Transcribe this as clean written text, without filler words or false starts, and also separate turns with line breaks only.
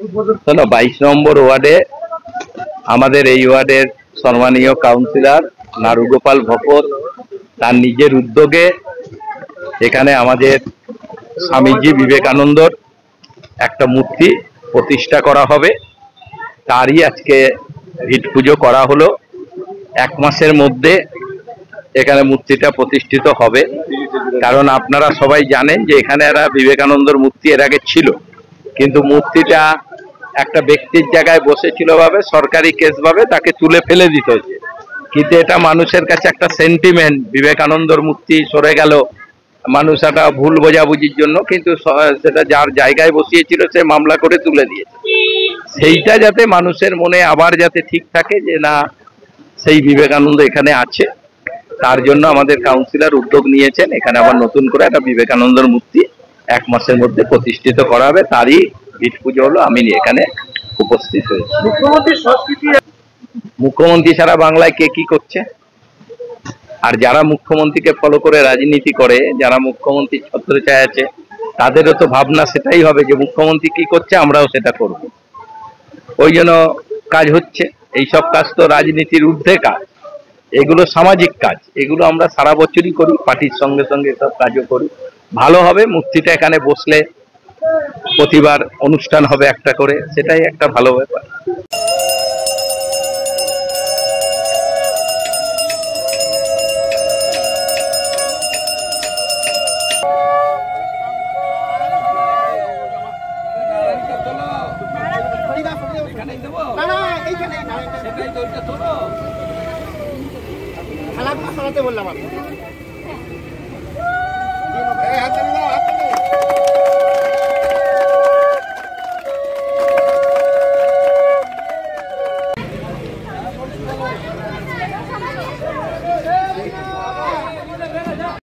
শোনো, 22 নম্বর ওয়ার্ডে আমাদের এই ওয়ার্ডের সম্মানীয় কাউন্সিলর নারুগোপাল ভকত তার নিজের উদ্যোগে এখানে আমাদের স্বামীজি বিবেকানন্দর একটা মূর্তি প্রতিষ্ঠা করা হবে। তারই আজকে ভিট পুজো করা হলো। 1 মাসের মধ্যে এখানে মূর্তিটা প্রতিষ্ঠিত হবে। কারণ আপনারা সবাই জানেন যে এখানে একটা বিবেকানন্দর মূর্তি এর আগে ছিল, কিন্তু মূর্তিটা একটা ব্যক্তির জায়গায় বসেছিল ভাবে সরকারি কেস ভাবে তাকে তুলে ফেলে দিতে হয়েছে। কিন্তু এটা মানুষের কাছে একটা সেন্টিমেন্ট, বিবেকানন্দর মূর্তি সরে গেল, মানুষ একটা ভুল বোঝাবুঝির জন্য কিন্তু সেটা যার জায়গায় বসিয়েছিল সে মামলা করে তুলে দিয়েছে। সেইটা যাতে মানুষের মনে আবার যাতে ঠিক থাকে যে না, সেই বিবেকানন্দ এখানে আছে, তার জন্য আমাদের কাউন্সিলর উদ্যোগ নিয়েছেন এখানে আবার নতুন করে একটা বিবেকানন্দর মূর্তি 1 মাসের মধ্যে প্রতিষ্ঠিত করা হবে। তারই ভিট পুজো হলো, আমি এখানে উপস্থিত হয়েছি। মুখ্যমন্ত্রী সারা বাংলায় কে কি করছে, আর যারা মুখ্যমন্ত্রীকে ফলো করে রাজনীতি করে, যারা মুখ্যমন্ত্রী ছত্রছায়া আছে, তাদেরও তো ভাবনা সেটাই হবে যে মুখ্যমন্ত্রী কি করছে আমরাও সেটা করব। ওই জন্য কাজ হচ্ছে। এইসব কাজ তো রাজনীতির ঊর্ধ্বে কাজ, এগুলো সামাজিক কাজ, এগুলো আমরা সারা বছরই করি, পার্টির সঙ্গে সঙ্গে সব কাজও করি। ভালো হবে, মূর্তিটা এখানে বসলে প্রতিবার অনুষ্ঠান হবে একটা করে, সেটাই একটা ভালো ব্যাপার।
বললাম আমি